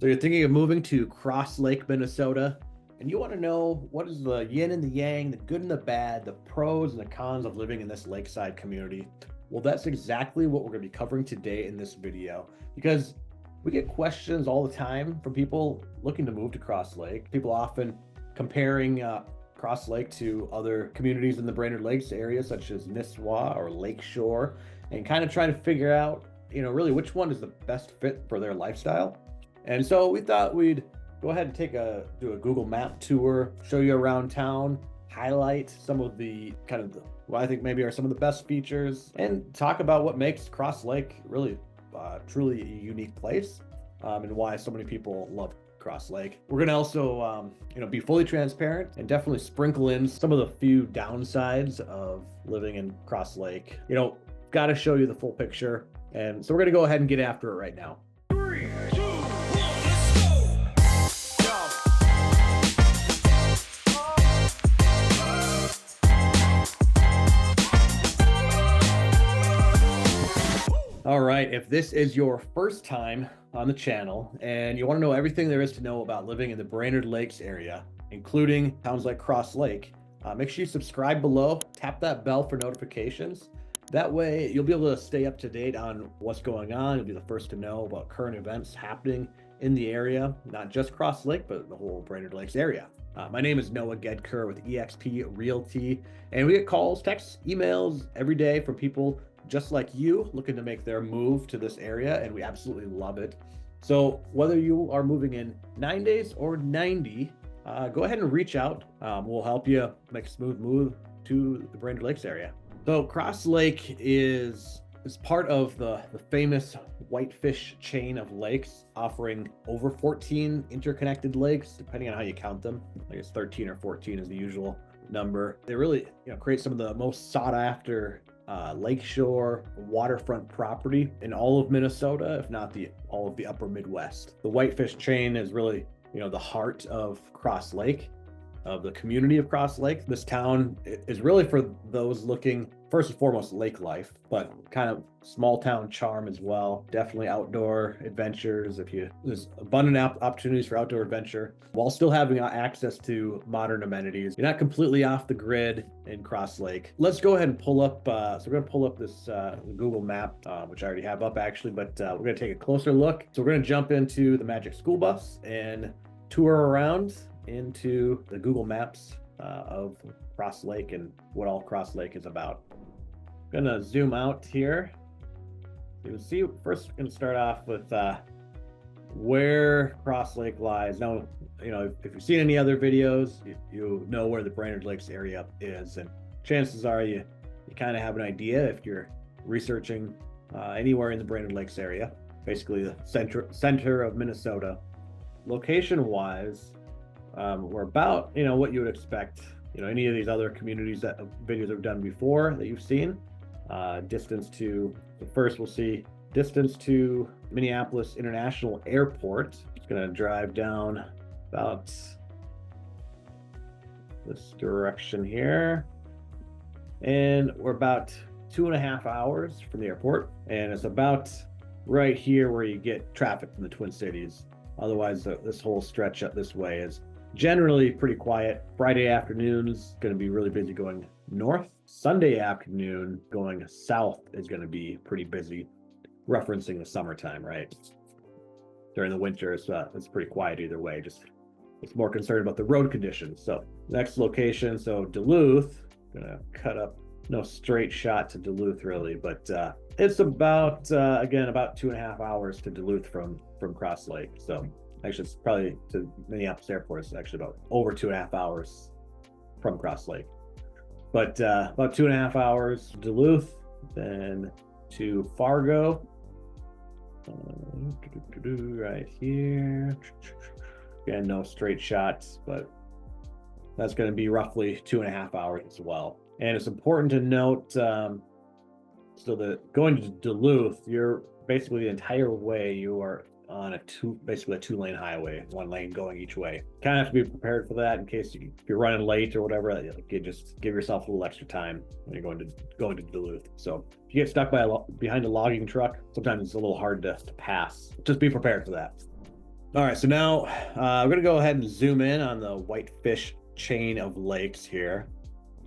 So you're thinking of moving to Crosslake, Minnesota, and you want to know what is the yin and the yang, the good and the bad, the pros and the cons of living in this lakeside community. Well, that's exactly what we're going to be covering today in this video, because we get questions all the time from people looking to move to Crosslake. People often comparing Crosslake to other communities in the Brainerd Lakes area, such as Nisswa or Lakeshore, and kind of trying to figure out, really which one is the best fit for their lifestyle. And so we thought we'd go ahead and do a Google Map tour, show you around town, highlight some of the what I think maybe are some of the best features, and talk about what makes Crosslake really truly a unique place, and why so many people love Crosslake. We're gonna also be fully transparent and definitely sprinkle in some of the few downsides of living in Crosslake. Got to show you the full picture, and so we're gonna go ahead and get after it right now. All right, if this is your first time on the channel and you want to know everything there is to know about living in the Brainerd Lakes area, including towns like Crosslake, make sure you subscribe below, tap that bell for notifications. That way you'll be able to stay up to date on what's going on. You'll be the first to know about current events happening in the area, not just Crosslake, but the whole Brainerd Lakes area. My name is Noah Gedker with eXp Realty, and we get calls, texts, emails every day from people just like you looking to make their move to this area, and we absolutely love it. So whether you are moving in 9 days or 90, go ahead and reach out. We'll help you make a smooth move to the Brainerd Lakes area. So Crosslake is part of the famous Whitefish chain of lakes, offering over 14 interconnected lakes, depending on how you count them. I guess 13 or 14 is the usual number. They really create some of the most sought after lakeshore waterfront property in all of Minnesota, if not all of the upper Midwest. The Whitefish chain is really, the heart of Crosslake, of the community of Crosslake. This town is really for those looking, first and foremost, lake life, but kind of small town charm as well. Definitely outdoor adventures. There's abundant opportunities for outdoor adventure while still having access to modern amenities. You're not completely off the grid in Crosslake. Let's go ahead and pull up. So we're going to pull up this Google map, which I already have up actually, but we're going to take a closer look. So we're going to jump into the Magic School Bus and tour around into the Google Maps of Crosslake and what all Crosslake is about. I'm gonna zoom out here. You can see first we're gonna start off with where Crosslake lies. Now, if you've seen any other videos, you know where the Brainerd Lakes area is, and chances are you kind of have an idea if you're researching anywhere in the Brainerd Lakes area. Basically the center of Minnesota. Location wise, we're about what you would expect, any of these other communities that videos have done before that you've seen. Distance to, first we'll see distance to Minneapolis International Airport. It's going to drive down about this direction here, and we're about 2.5 hours from the airport, and it's about right here where you get traffic from the Twin Cities. Otherwise, this whole stretch up this way is generally pretty quiet. Friday afternoons going to be really busy going north. Sunday afternoon going south is going to be pretty busy, referencing the summertime, right? During the winter, it's pretty quiet either way. Just it's more concerned about the road conditions. So next location, so Duluth. Gonna cut up, no straight shot to Duluth really, but it's about again about 2.5 hours to Duluth from Crosslake. So actually, it's probably to Minneapolis Airport. It's actually about over 2.5 hours from Crosslake. But about 2.5 hours to Duluth, then to Fargo. Right here. Again, no straight shots, but that's going to be roughly 2.5 hours as well. And it's important to note, so that going to Duluth, you're basically the entire way you are on basically a 2-lane highway, 1 lane going each way. Kind of have to be prepared for that in case if you're running late or whatever. You just give yourself a little extra time when you're going to Duluth. So if you get stuck behind a logging truck, sometimes it's a little hard to pass. Just be prepared for that. All right, so now we're gonna go ahead and zoom in on the Whitefish chain of lakes here.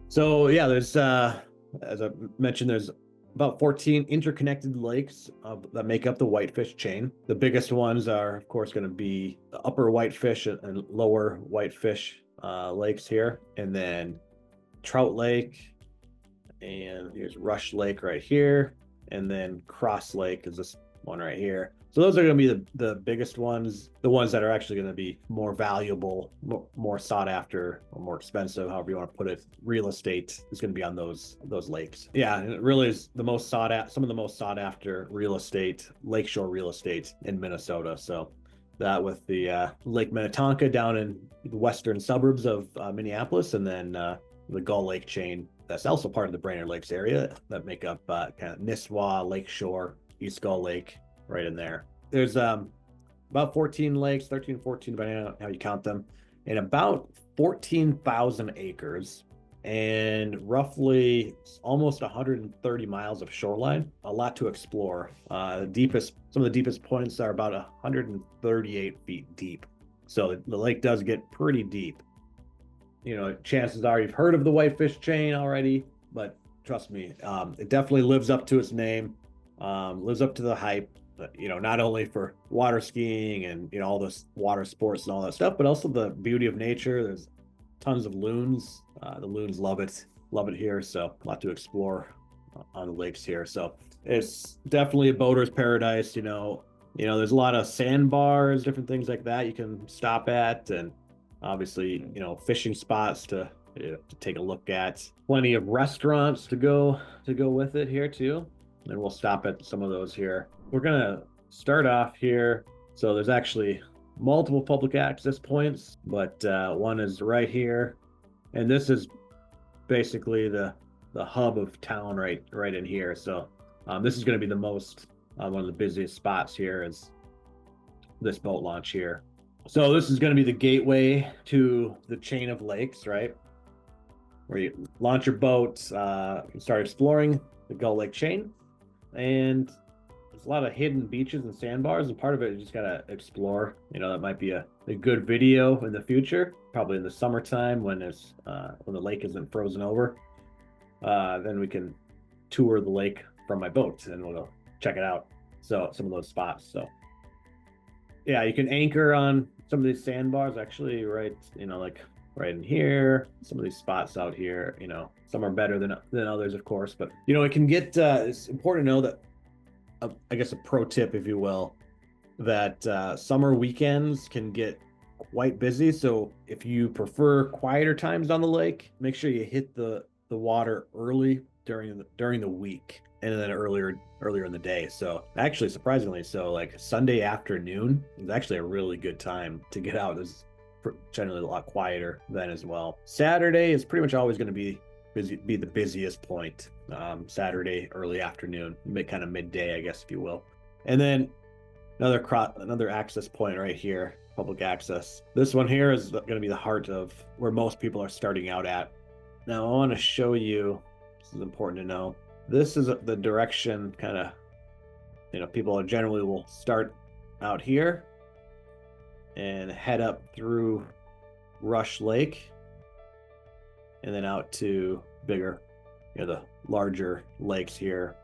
So yeah, there's as I mentioned, there's about 14 interconnected lakes that make up the Whitefish chain. The biggest ones are, of course, going to be the upper Whitefish and lower Whitefish lakes here, and then Trout Lake, and here's Rush Lake right here, and then Cross Lake is this one right here. So those are going to be the biggest ones, the ones that are actually going to be more valuable, more sought after, or more expensive, however you want to put it. Real estate is going to be on those lakes. Yeah, it really is the most sought after, some of the most sought after real estate, lakeshore real estate in Minnesota. So that with the Lake Minnetonka down in the western suburbs of Minneapolis, and then the Gull Lake chain that's also part of the Brainerd Lakes area that make up kind of Nisswa, Lakeshore, East Gull Lake, right in there. There's about 14 lakes, 13, 14, depending on how you count them, and about 14,000 acres, and roughly almost 130 miles of shoreline. A lot to explore. Some of the deepest points are about 138 feet deep. So the lake does get pretty deep. You know, chances are you've heard of the Whitefish chain already, but trust me, it definitely lives up to its name, lives up to the hype. You know, not only for water skiing and, you know, all this water sports and all that stuff, but also the beauty of nature. There's tons of loons. The loons love it here. So a lot to explore on the lakes here. So it's definitely a boater's paradise. You know, there's a lot of sandbars, different things like that you can stop at, and obviously, you know, fishing spots to take a look at. Plenty of restaurants to go with it here too. And we'll stop at some of those here. We're gonna start off here. So there's actually multiple public access points, but one is right here, and this is basically the hub of town right in here. So this is going to be the most one of the busiest spots here is this boat launch here. So this is going to be the gateway to the chain of lakes, right? Where you launch your boat, start exploring the Gull Lake chain, and there's a lot of hidden beaches and sandbars, and part of it you just gotta explore. You know, that might be a good video in the future, probably in the summertime when it's when the lake isn't frozen over. Then we can tour the lake from my boat and we'll check it out. So some of those spots. So yeah, you can anchor on some of these sandbars actually, right? You know, like right in here, some of these spots out here. You know, some are better than others, of course, but you know, it can get. It's important to know that. I guess a pro tip, if you will, that summer weekends can get quite busy. So if you prefer quieter times on the lake, make sure you hit the water early during the week, and then earlier in the day. So actually, surprisingly, so like Sunday afternoon is actually a really good time to get out. It's generally a lot quieter then as well. Saturday is pretty much always going to be the busiest point. Saturday early afternoon, kind of midday, I guess, if you will. And then another access point right here, public access. This one here is going to be the heart of where most people are starting out at. Now I want to show you, this is important to know, this is the direction kind of, you know, people generally will start out here and head up through Rush Lake and then out to bigger, you know, the larger lakes here.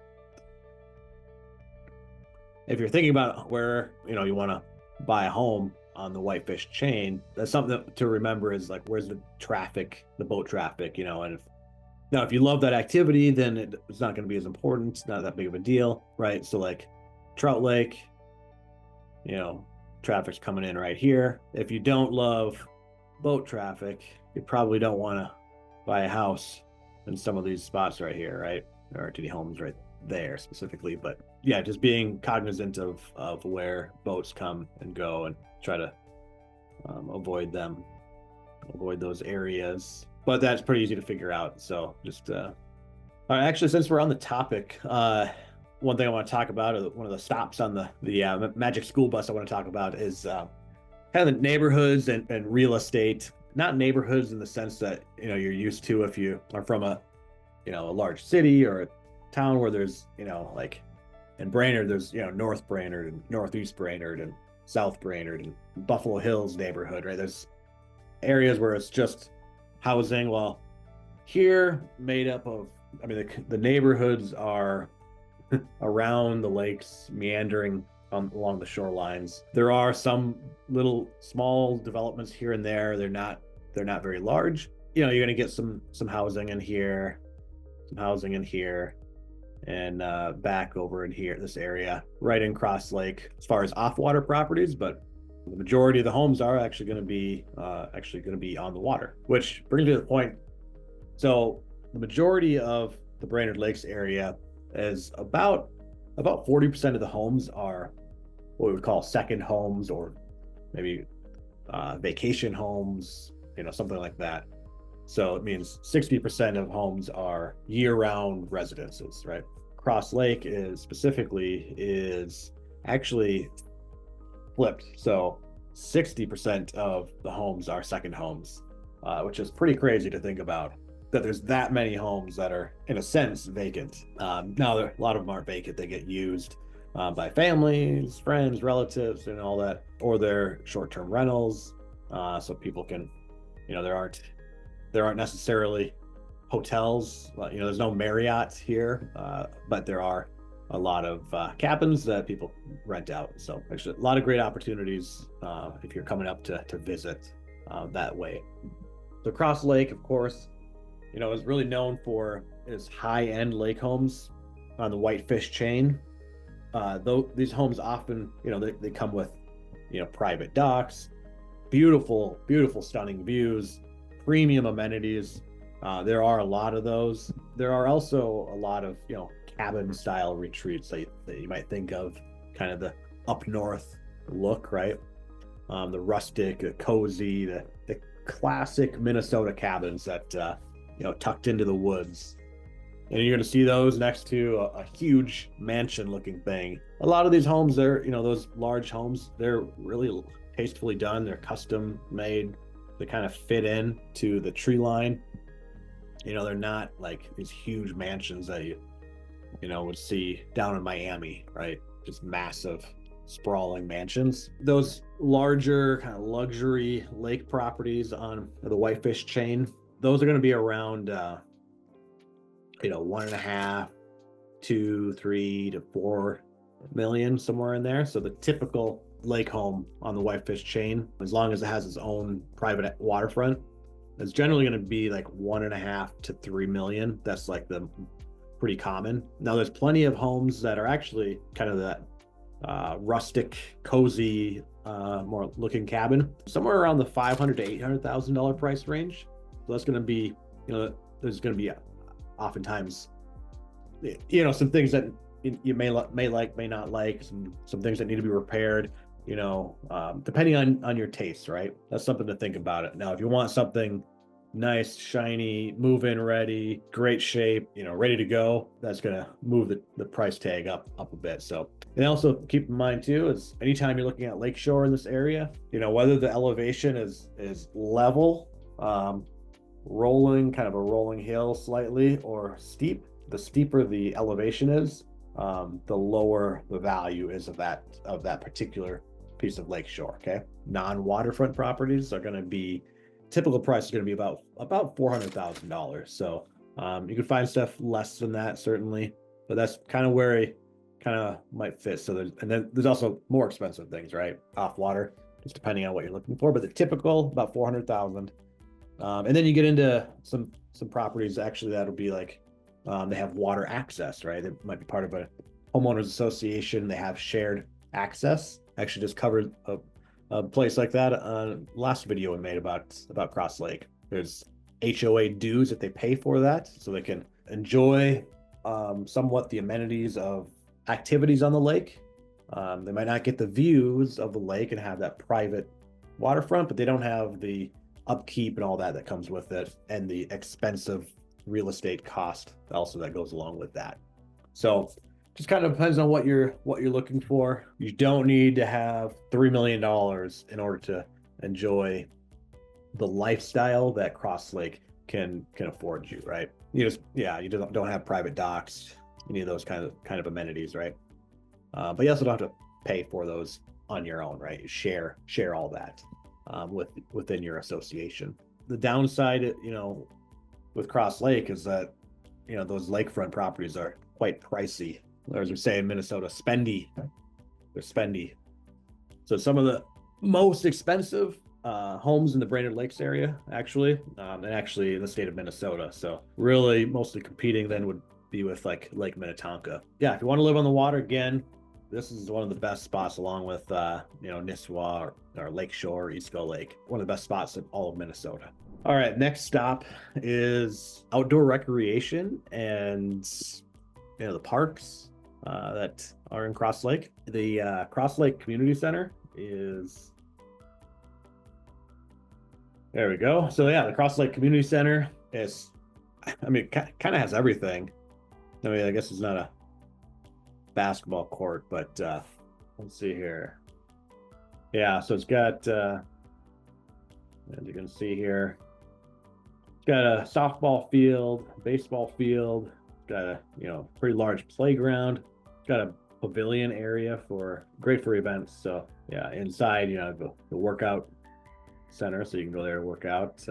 If you're thinking about where, you know, you want to buy a home on the Whitefish chain, that's something to remember is like, where's the boat traffic, you know, and if you love that activity, then it's not going to be as important. It's not that big of a deal, right? So like Trout Lake, you know, traffic's coming in right here. If you don't love boat traffic, you probably don't want to buy a house in some of these spots right here, right? There aren't any homes right there specifically, but yeah, just being cognizant of where boats come and go and try to avoid those areas. But that's pretty easy to figure out. So just all right, actually, since we're on the topic, one thing I want to talk about, or one of the stops on the Magic School Bus I want to talk about is kind of the neighborhoods and real estate. Not neighborhoods in the sense that, you know, you're used to if you are from a large city or a town where there's, you know, like in Brainerd, there's, you know, North Brainerd and Northeast Brainerd and South Brainerd and Buffalo Hills neighborhood, right? There's areas where it's just housing. Well, here made up of, I mean, the neighborhoods are around the lakes, meandering along the shorelines. There are some little small developments here and there. They're not very large. You know, you're going to get some housing in here, some housing in here, and back over in here, this area, right in Crosslake, as far as off-water properties. But the majority of the homes are actually going to be on the water, which brings me to the point. So the majority of the Brainerd Lakes area is about 40% of the homes are what we would call second homes, or maybe vacation homes, you know, something like that. So it means 60% of homes are year-round residences, right? Crosslake is actually flipped. So 60% of the homes are second homes, which is pretty crazy to think about, that there's that many homes that are, in a sense, vacant. Now, a lot of them aren't vacant. They get used by families, friends, relatives, and all that, or they're short-term rentals. So people can, you know, there aren't necessarily hotels. You know, there's no Marriott here, but there are a lot of cabins that people rent out. So actually a lot of great opportunities if you're coming up to visit that way. So Crosslake, of course, you know, is really known for its high-end lake homes on the Whitefish chain. Though these homes often, you know, they come with, you know, private docks, beautiful, stunning views, premium amenities. There are a lot of those. There are also a lot of, you know, cabin style retreats that you might think of, kind of the up north look, right? The rustic, the cozy, the classic Minnesota cabins that you know, tucked into the woods. And you're going to see those next to a huge mansion looking thing. A lot of these homes, they're, you know, those large homes, they're really tastefully done. They're custom made. They kind of fit in to the tree line. You know, they're not like these huge mansions that you know, would see down in Miami, right? Just massive, sprawling mansions. Those larger kind of luxury lake properties on the Whitefish chain, those are going to be around, you know, 1.5, 2, 3 to 4 million, somewhere in there. So the typical lake home on the Whitefish chain, as long as it has its own private waterfront, is generally going to be like 1.5 to 3 million. That's like the pretty common. Now there's plenty of homes that are actually kind of that rustic, cozy, more looking cabin, somewhere around the $500,000 to $800,000 price range. So that's going to be, you know, there's going to be oftentimes, you know, some things that you may like, may not like, some things that need to be repaired, you know, depending on your taste, right? That's something to think about it. Now, if you want something nice, shiny, move-in ready, great shape, you know, ready to go, that's going to move the price tag up a bit. So, and also keep in mind too, is anytime you're looking at lakeshore in this area, you know, whether the elevation is level, rolling, kind of a rolling hill slightly, or steep, the steeper the elevation is, the lower the value is of that particular piece of lakeshore. Okay, non-waterfront properties are going to be, typical price is going to be about $400,000. So you can find stuff less than that, certainly, but that's kind of where it kind of might fit. So there's also more expensive things, right, off water, just depending on what you're looking for. But the typical, about 400,000. And then you get into some properties actually that'll be like, they have water access, right? They might be part of a homeowners association. They have shared access. Actually just covered a place like that on last video we made about Crosslake. There's HOA dues that they pay for that, so they can enjoy somewhat the amenities of activities on the lake. They might not get the views of the lake and have that private waterfront, but they don't have the upkeep and all that comes with it, and the expensive real estate cost also that goes along with that. So just kind of depends on what you're looking for. You don't need to have $3 million in order to enjoy the lifestyle that Crosslake can afford you, right? You don't have private docks, any of those kind of amenities, right? But you also don't have to pay for those on your own, right? Share all that within your association. The downside, with Crosslake is that, those lakefront properties are quite pricey. Or as we say in Minnesota, spendy. They're spendy. So some of the most expensive homes in the Brainerd Lakes area, actually, and actually in the state of Minnesota. So really mostly competing then would be with like Lake Minnetonka. Yeah, if you want to live on the water, again, this is one of the best spots along with, Nisswa or Lakeshore, East Gull Lake. One of the best spots in all of Minnesota. All right, next stop is outdoor recreation and, the parks that are in Crosslake. The Crosslake Community Center is, there we go. So yeah, the Crosslake Community Center is, kind of has everything. I guess it's not a basketball court, but let's see here. Yeah, so it's got, as you can see here, it's got a softball field, baseball field, it's got a pretty large playground, it's got a pavilion area great for events. So yeah, inside, the workout center, so you can go there and work out.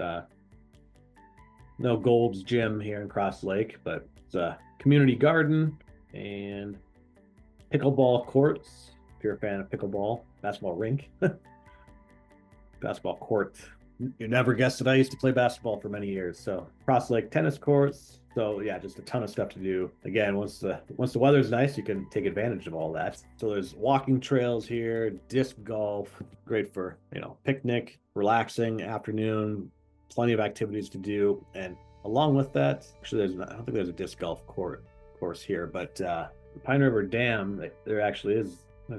No Gold's Gym here in Crosslake, but it's a community garden and pickleball courts. If you're a fan of pickleball, basketball rink, basketball court. You never guessed that I used to play basketball for many years. So Crosslake tennis courts. So yeah, just a ton of stuff to do. Again, once the weather's nice, you can take advantage of all that. So there's walking trails here, disc golf, great for, picnic, relaxing afternoon, plenty of activities to do. And along with that, actually I don't think there's a disc golf course here, but the Pine River Dam, there's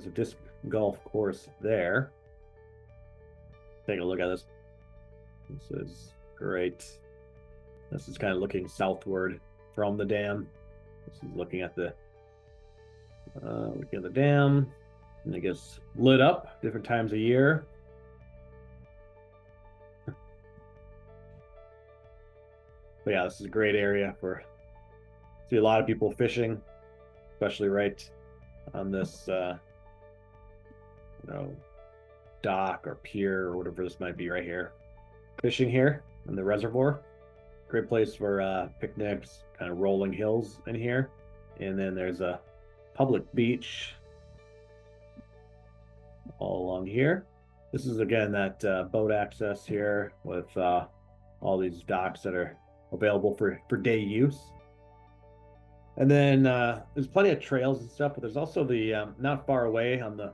a disc golf course there. Take a look at this. This is great. This is kind of looking southward from the dam. This is looking at the dam, and it gets lit up different times of year. But yeah, this is a great area see a lot of people fishing, especially right on this dock or pier or whatever this might be right here. Fishing here in the reservoir. Great place for picnics, kind of rolling hills in here. And then there's a public beach all along here. This is again that boat access here with all these docks that are available for day use. And then there's plenty of trails and stuff, but there's also the not far away on the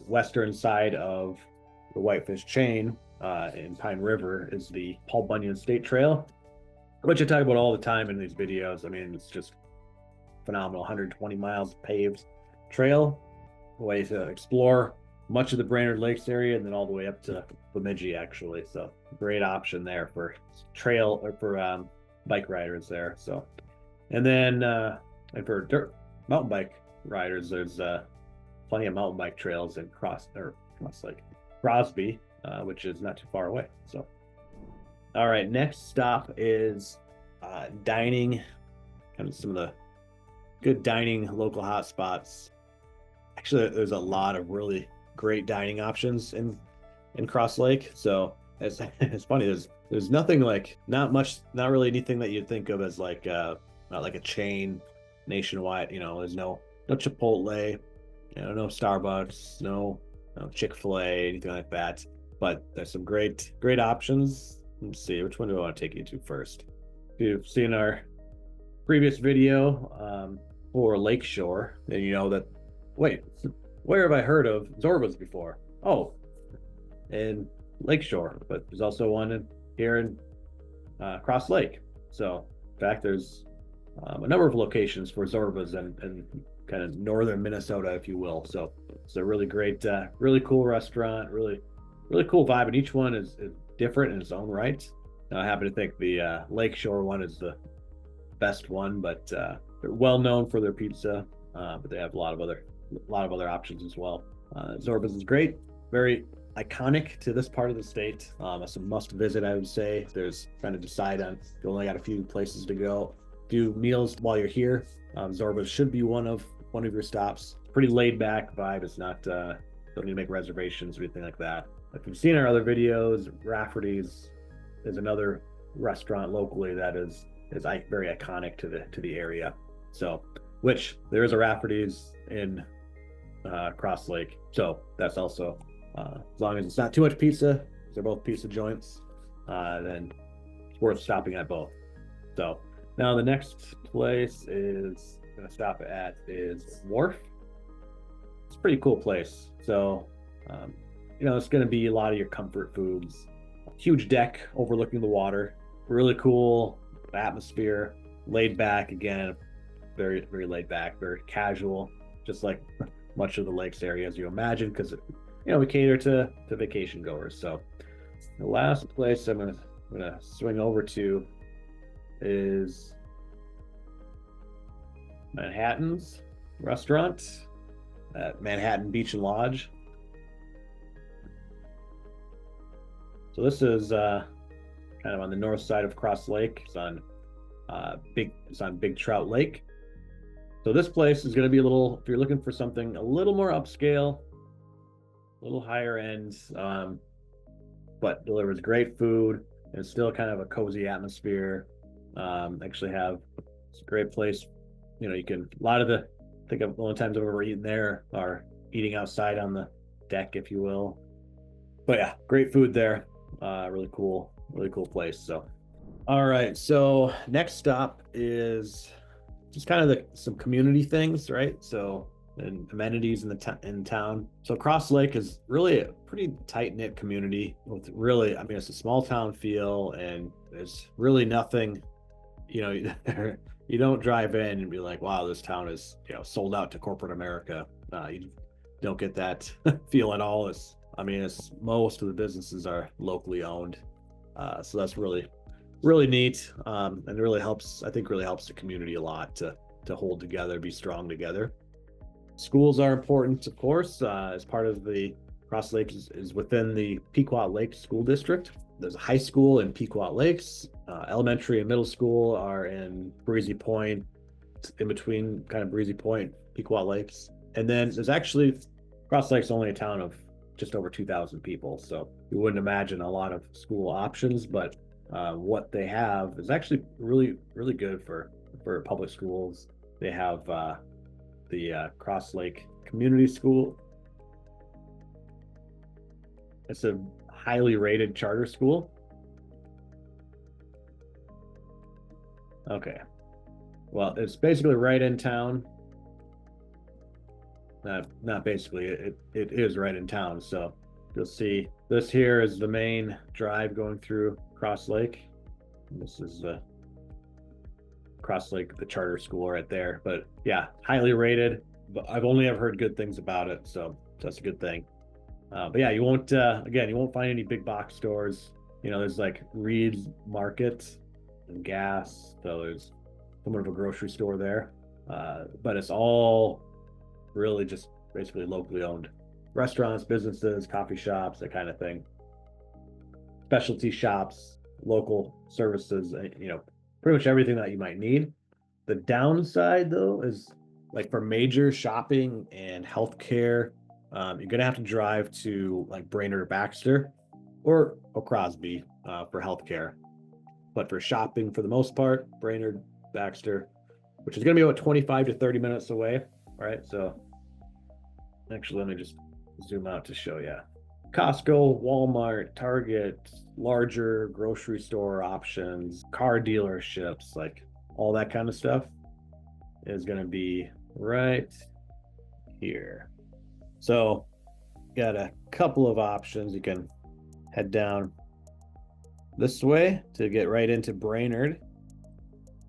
western side of the Whitefish chain in Pine River is the Paul Bunyan State Trail, which I talk about all the time in these videos. It's just phenomenal. 120 miles paved trail, way to explore much of the Brainerd Lakes area, and then all the way up to Bemidji, actually. So great option there for trail or for bike riders there. So, and then and for mountain bike riders, there's plenty of mountain bike trails in Crosby, which is not too far away. So, all right, next stop is dining, kind of some of the good dining local hotspots. Actually, there's a lot of really great dining options in Crosslake. So it's funny. There's nothing like not really anything that you'd think of as like not like a chain nationwide. There's no Chipotle, no Starbucks, no Chick-fil-A, anything like that. But there's some great options. Let's see, which one do I want to take you to first? If you've seen our previous video for Lakeshore, then you know that. Wait, where have I heard of Zorba's before? Oh, in Lakeshore, but there's also one here in Crosslake. So, in fact, there's a number of locations for Zorba's and kind of northern Minnesota, if you will. So it's a really great, really cool restaurant, really cool vibe, and each one is different in its own right. I happen to think the Lakeshore one is the best one, but they're well known for their pizza, but they have a lot of other options as well. Zorba's is great, very iconic to this part of the state. It's a must visit, I would say. There's trying to decide on if you only got a few places to go, do meals while you're here. Zorba's should be one of your stops. Pretty laid back vibe. It's not Don't need to make reservations or anything like that. If you've seen our other videos, Rafferty's is another restaurant locally that is very iconic to the area. So, which there is a Rafferty's in Crosslake. So that's also, as long as it's not too much pizza, they're both pizza joints, then it's worth stopping at both. So now the next place is going to stop at is Wharf. It's a pretty cool place. So, it's going to be a lot of your comfort foods. Huge deck overlooking the water. Really cool atmosphere. Laid back again. Very, very laid back. Very casual. Just like much of the lakes area, as you imagine, because we cater to vacation goers. So the last place I'm gonna swing over to is Manhattan's restaurant at Manhattan Beach and Lodge. So this is kind of on the north side of Crosslake. It's on Big Trout Lake. So this place is going to be if you're looking for something a little more upscale, a little higher end, but delivers great food and still kind of a cozy atmosphere. Actually it's a great place. I think of the only times I've ever eaten there are eating outside on the deck, if you will. But yeah, great food there. Really cool place. So, all right. So next stop is just kind of some community things, right? So, and amenities in town. So Crosslake is really a pretty tight-knit community with it's a small town feel, and there's really nothing, you don't drive in and be like, wow, this town is, sold out to corporate America. You don't get that feel at all. It's most of the businesses are locally owned. So that's really neat. And it really helps the community a lot to hold together, be strong together. Schools are important, of course, as part of the Crosslake is within the Pequot Lakes School District. There's a high school in Pequot Lakes. Elementary and middle school are in Breezy Point, in between kind of Breezy Point, Pequot Lakes. And then there's actually, Crosslake's only a town of just over 2,000 people. So you wouldn't imagine a lot of school options, but what they have is actually really, really good for public schools. They have the Crosslake Community School. It's a highly rated charter school. Okay. Well, it's basically right in town. Not basically, it is right in town. So you'll see this here is the main drive going through Crosslake. This is the Crosslake, the charter school right there. But yeah, highly rated. But I've only ever heard good things about it, so that's a good thing. But yeah, you won't find any big box stores. There's like Reed's Market and gas. So there's somewhat of a grocery store there. But it's all really just basically locally owned restaurants, businesses, coffee shops, that kind of thing. Specialty shops, local services, pretty much everything that you might need. The downside, though, is like for major shopping and healthcare, you're gonna have to drive to like Brainerd or Baxter or Crosby for healthcare. But for shopping, for the most part, Brainerd, Baxter, which is gonna be about 25 to 30 minutes away. All right, so actually, let me just zoom out to show you. Costco, Walmart, Target, larger grocery store options, car dealerships, like all that kind of stuff is going to be right here. So got a couple of options. You can head down this way to get right into Brainerd,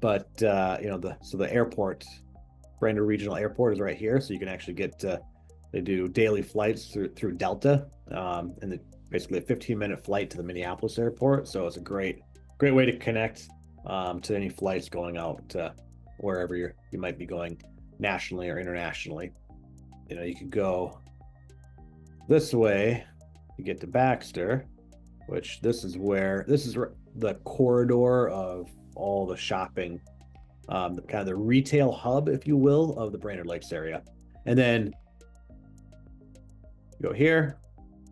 but the airport, Brainerd Regional Airport, is right here, so you can actually get they do daily flights through Delta, and basically a 15-minute flight to the Minneapolis airport. So it's a great way to connect to any flights going out to wherever you might be going nationally or internationally. You could go this way to get to Baxter, which this is the corridor of all the shopping, kind of the retail hub, if you will, of the Brainerd Lakes area. And then Go here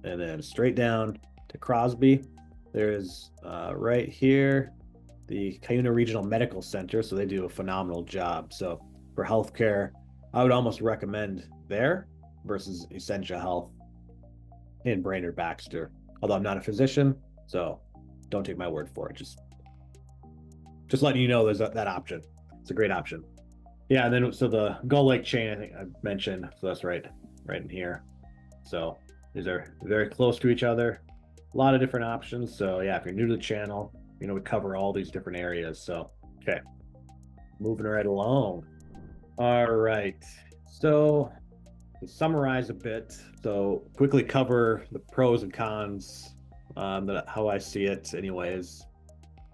and then straight down to Crosby. There's right here the Cuyuna Regional Medical Center, so they do a phenomenal job. So for healthcare, I would almost recommend there versus Essentia Health in Brainerd Baxter. Although I'm not a physician, so don't take my word for it. Just letting you know there's that option. It's a great option. Yeah, and then so the Gull Lake chain I think I mentioned, so that's right in here. So these are very close to each other. A lot of different options. So yeah, if you're new to the channel, you know we cover all these different areas. So okay, moving right along. All right, so to summarize a bit, so quickly cover the pros and cons, how I see it anyways,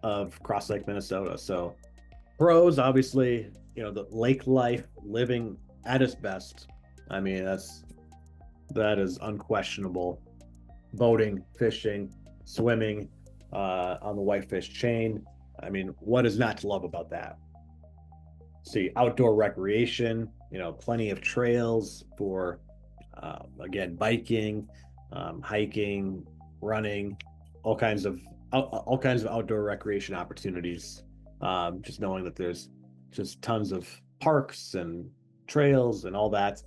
of Crosslake Minnesota. So pros, obviously, you know, the lake life, living at its best. I mean, that is unquestionable. Boating, fishing, swimming on the Whitefish chain. I mean, what is not to love about that? See, outdoor recreation, you know, plenty of trails for, again, biking, hiking, running, all kinds of outdoor recreation opportunities. Just knowing that there's just tons of parks and trails and all that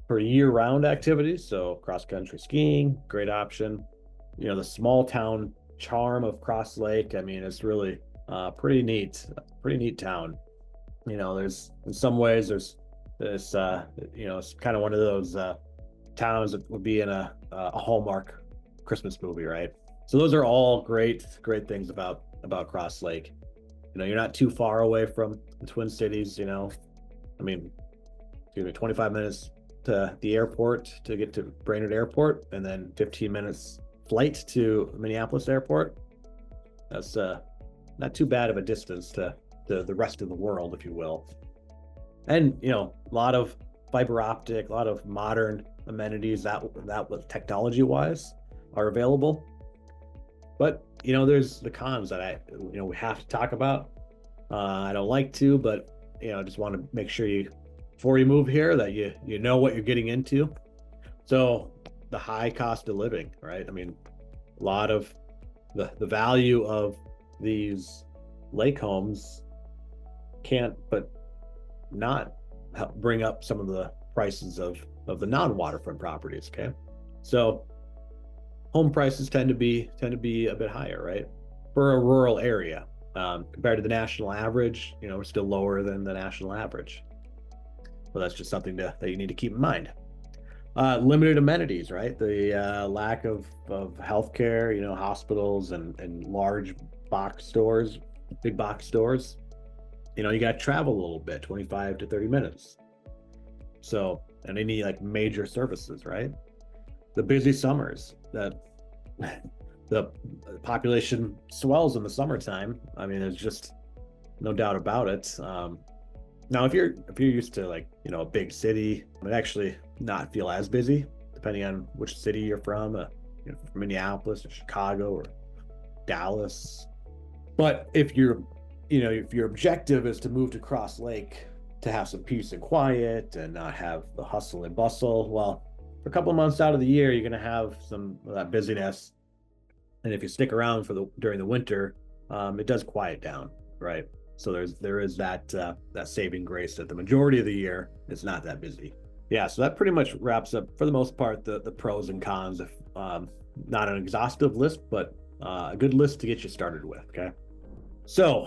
for year-round activities. So cross-country skiing, great option. You know, the small town charm of Cross Lake, I mean, it's really pretty neat town. You know, there's in some ways there's this you know, it's kind of one of those towns that would be in a Hallmark Christmas movie, right? So those are all great things about Cross Lake. You know, you're not too far away from the Twin Cities. You know, I mean, 25 minutes to the airport to get to Brainerd Airport, and then 15 minutes flight to Minneapolis Airport. That's not too bad of a distance to the rest of the world, if you will. And you know, a lot of fiber optic, a lot of modern amenities that technology wise are available. But you know, there's the cons that we have to talk about. I don't like to, but you know, I just want to make sure before you move here that you know what you're getting into. So the high cost of living, right? I mean, a lot of the value of these lake homes can't but not help bring up some of the prices of the non-waterfront properties. Okay, so home prices tend to be a bit higher, right, for a rural area, compared to the national average. You know, we're still lower than the national average. Well, that's just something that you need to keep in mind. Limited amenities, right? The lack of healthcare, you know, hospitals and large box stores, big box stores. You know, you got to travel a little bit, 25 to 30 minutes. So, and any like major services, right? The busy summers that the population swells in the summertime. I mean, there's just no doubt about it. Now, if you're used to, like, you know, a big city, it might actually not feel as busy, depending on which city you're from. You know, from Minneapolis or Chicago or Dallas. But if your objective is to move to Cross Lake to have some peace and quiet and not have the hustle and bustle, well, for a couple of months out of the year, you're going to have some of that busyness. And if you stick around during the winter, it does quiet down, right? So there is that saving grace that the majority of the year it's not that busy. Yeah, so that pretty much wraps up for the most part the pros and cons. If not an exhaustive list, but a good list to get you started with. Okay, so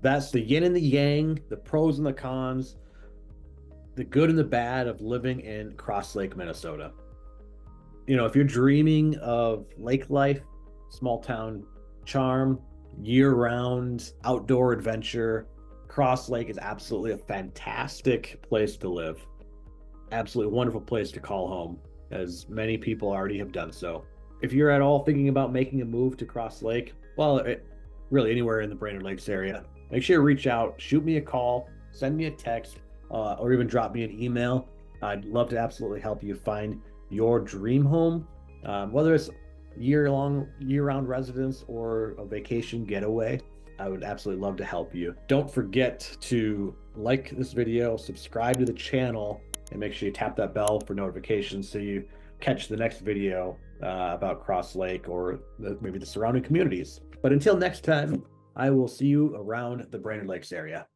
that's the yin and the yang, the pros and the cons, the good and the bad of living in Cross Lake, Minnesota. You know, if you're dreaming of lake life, small town charm, year-round outdoor adventure, Cross Lake is absolutely a fantastic place to live. Absolutely wonderful place to call home, as many people already have done so. If you're at all thinking about making a move to Cross Lake, well, really anywhere in the Brainerd Lakes area, make sure you reach out, shoot me a call, send me a text, or even drop me an email. I'd love to absolutely help you find your dream home, whether it's year-round residence or a vacation getaway. I would absolutely love to help you. Don't forget to like this video, subscribe to the channel, and make sure you tap that bell for notifications so you catch the next video about Crosslake or maybe the surrounding communities. But until next time, I will see you around the Brainerd Lakes area.